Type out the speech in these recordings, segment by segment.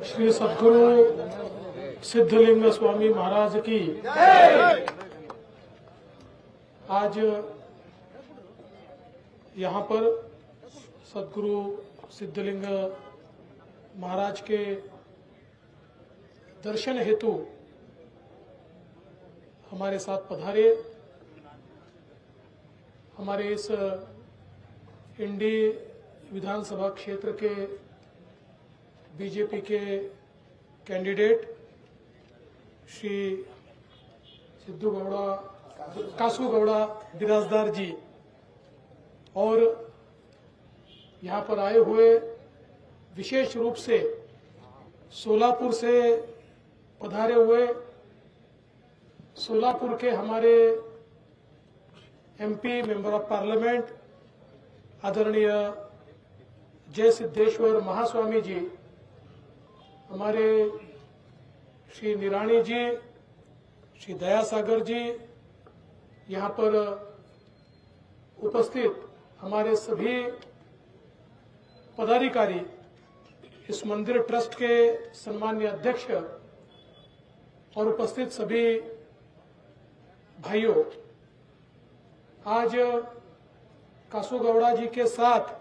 श्री सद्गुरु सिद्धलिंग स्वामी महाराज की आज यहाँ पर सद्गुरु सिद्धलिंग महाराज के दर्शन हेतु हमारे साथ पधारे। हमारे इस इंडी विधानसभा क्षेत्र के बीजेपी के कैंडिडेट श्री सिद्धू गौड़ा कासू गौड़ा बिराजदार जी और यहाँ पर आए हुए विशेष रूप से सोलापुर से पधारे हुए सोलापुर के हमारे एमपी मेंबर ऑफ पार्लियामेंट आदरणीय जय सिद्धेश्वर महास्वामी जी, हमारे श्री निराणी जी, श्री दयासागर जी, यहाँ पर उपस्थित हमारे सभी पदाधिकारी, इस मंदिर ट्रस्ट के सम्मानीय अध्यक्ष और उपस्थित सभी भाइयों, आज कासू गौड़ा जी के साथ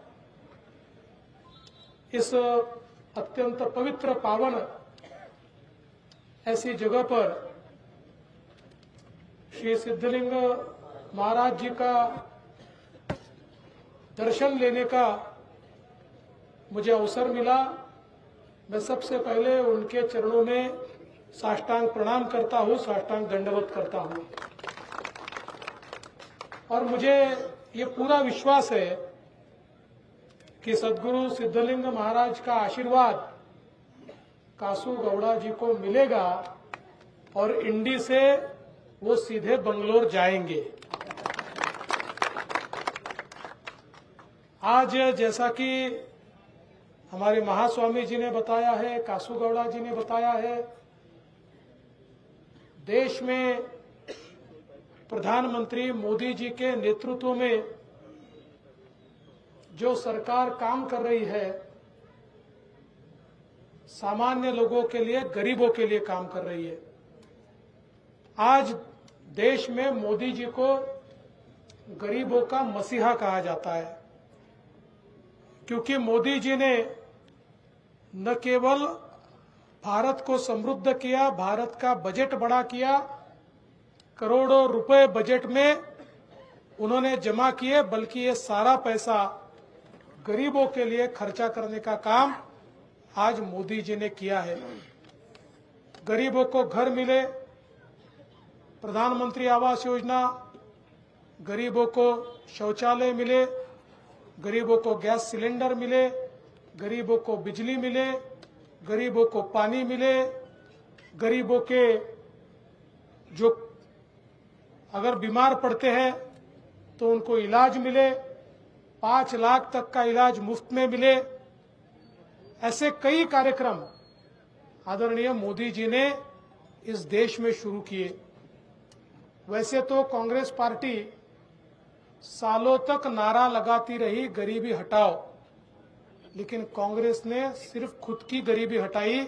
इस अत्यंत पवित्र पावन ऐसी जगह पर श्री सिद्धलिंग महाराज जी का दर्शन लेने का मुझे अवसर मिला। मैं सबसे पहले उनके चरणों में साष्टांग प्रणाम करता हूं, साष्टांग दंडवत करता हूं और मुझे ये पूरा विश्वास है कि सद्गुरु सिद्धलिंग महाराज का आशीर्वाद कासू गौड़ा जी को मिलेगा और इंडी से वो सीधे बंगलोर जाएंगे। आज जैसा कि हमारे महास्वामी जी ने बताया है, कासू गौड़ा जी ने बताया है, देश में प्रधानमंत्री मोदी जी के नेतृत्व में जो सरकार काम कर रही है, सामान्य लोगों के लिए, गरीबों के लिए काम कर रही है। आज देश में मोदी जी को गरीबों का मसीहा कहा जाता है, क्योंकि मोदी जी ने न केवल भारत को समृद्ध किया, भारत का बजट बड़ा किया, करोड़ों रुपए बजट में उन्होंने जमा किए, बल्कि ये सारा पैसा गरीबों के लिए खर्चा करने का काम आज मोदी जी ने किया है। गरीबों को घर मिले, प्रधानमंत्री आवास योजना, गरीबों को शौचालय मिले, गरीबों को गैस सिलेंडर मिले, गरीबों को बिजली मिले, गरीबों को पानी मिले, गरीबों के जो अगर बीमार पड़ते हैं तो उनको इलाज मिले, 5 लाख तक का इलाज मुफ्त में मिले। ऐसे कई कार्यक्रम आदरणीय मोदी जी ने इस देश में शुरू किए। वैसे तो कांग्रेस पार्टी सालों तक नारा लगाती रही गरीबी हटाओ, लेकिन कांग्रेस ने सिर्फ खुद की गरीबी हटाई,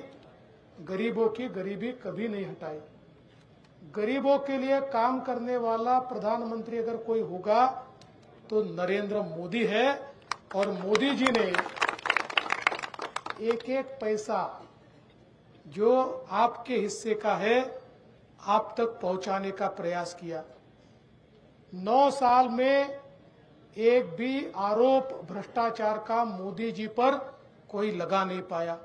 गरीबों की गरीबी कभी नहीं हटाई। गरीबों के लिए काम करने वाला प्रधानमंत्री अगर कोई होगा तो नरेंद्र मोदी है और मोदी जी ने एक एक पैसा जो आपके हिस्से का है आप तक पहुंचाने का प्रयास किया। 9 साल में एक भी आरोप भ्रष्टाचार का मोदी जी पर कोई लगा नहीं पाया,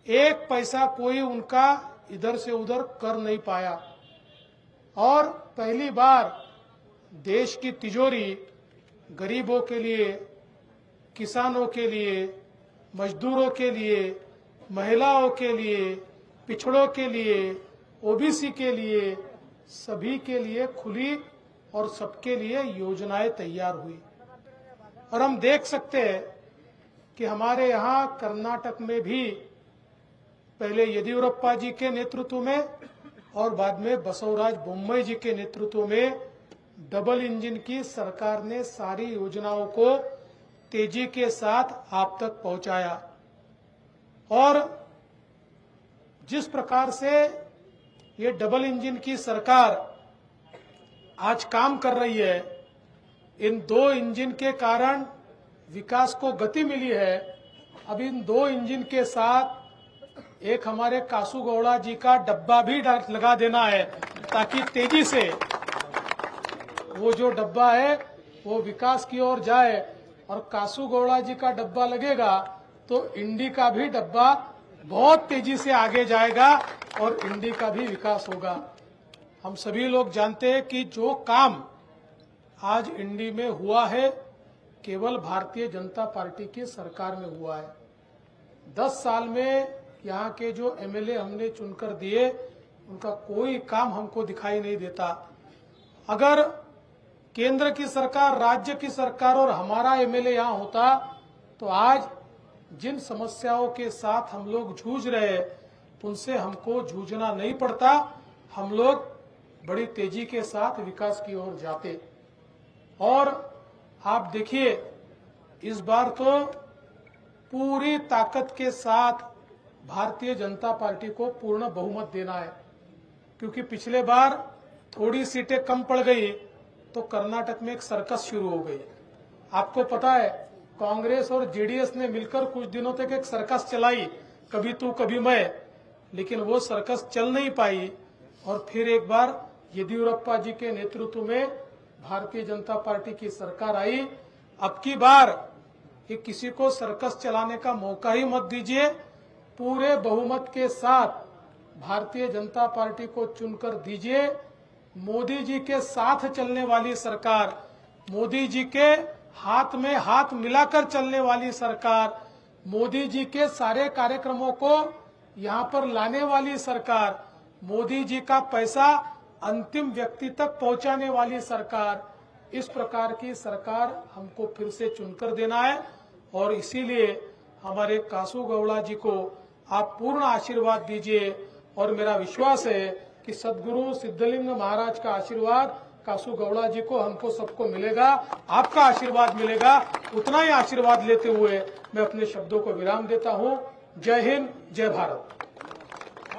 एक पैसा कोई उनका इधर से उधर कर नहीं पाया और पहली बार देश की तिजोरी गरीबों के लिए, किसानों के लिए, मजदूरों के लिए, महिलाओं के लिए, पिछड़ों के लिए, ओबीसी के लिए, सभी के लिए खुली और सबके लिए योजनाएं तैयार हुई। और हम देख सकते हैं कि हमारे यहाँ कर्नाटक में भी पहले येदियुरप्पा जी के नेतृत्व में और बाद में बसवराज बोम्मई जी के नेतृत्व में डबल इंजन की सरकार ने सारी योजनाओं को तेजी के साथ आप तक पहुंचाया और जिस प्रकार से ये डबल इंजन की सरकार आज काम कर रही है, इन 2 इंजन के कारण विकास को गति मिली है। अब इन 2 इंजन के साथ एक हमारे कासूगौड़ा जी का डब्बा भी लगा देना है, ताकि तेजी से वो जो डब्बा है वो विकास की ओर जाए। और कासूगौड़ा जी का डब्बा लगेगा तो इंडी का भी डब्बा बहुत तेजी से आगे जाएगा और इंडी का भी विकास होगा। हम सभी लोग जानते हैं कि जो काम आज इंडी में हुआ है केवल भारतीय जनता पार्टी की सरकार में हुआ है। 10 साल में यहाँ के जो एमएलए हमने चुनकर दिए उनका कोई काम हमको दिखाई नहीं देता। अगर केंद्र की सरकार, राज्य की सरकार और हमारा एमएलए यहाँ होता तो आज जिन समस्याओं के साथ हम लोग जूझ रहे हैं उनसे हमको जूझना नहीं पड़ता। हम लोग बड़ी तेजी के साथ विकास की ओर जाते। और आप देखिए, इस बार तो पूरी ताकत के साथ भारतीय जनता पार्टी को पूर्ण बहुमत देना है, क्योंकि पिछले बार थोड़ी सीटें कम पड़ गई तो कर्नाटक में एक सर्कस शुरू हो गई। आपको पता है, कांग्रेस और जेडीएस ने मिलकर कुछ दिनों तक एक सर्कस चलाई, कभी तू कभी मैं, लेकिन वो सर्कस चल नहीं पाई। और फिर एक बार येदियुरप्पा जी के नेतृत्व में भारतीय जनता पार्टी की सरकार आई। अब की बार कि किसी को सर्कस चलाने का मौका ही मत दीजिए, पूरे बहुमत के साथ भारतीय जनता पार्टी को चुनकर दीजिए। मोदी जी के साथ चलने वाली सरकार, मोदी जी के हाथ में हाथ मिलाकर चलने वाली सरकार, मोदी जी के सारे कार्यक्रमों को यहाँ पर लाने वाली सरकार, मोदी जी का पैसा अंतिम व्यक्ति तक पहुंचाने वाली सरकार, इस प्रकार की सरकार हमको फिर से चुनकर देना है। और इसीलिए हमारे कासूगौड़ा जी को आप पूर्ण आशीर्वाद दीजिए। और मेरा विश्वास है कि सदगुरु सिद्धलिंग महाराज का आशीर्वाद कासूगौड़ा जी को, हमको सबको मिलेगा, आपका आशीर्वाद मिलेगा। उतना ही आशीर्वाद लेते हुए मैं अपने शब्दों को विराम देता हूं। जय हिंद, जय भारत।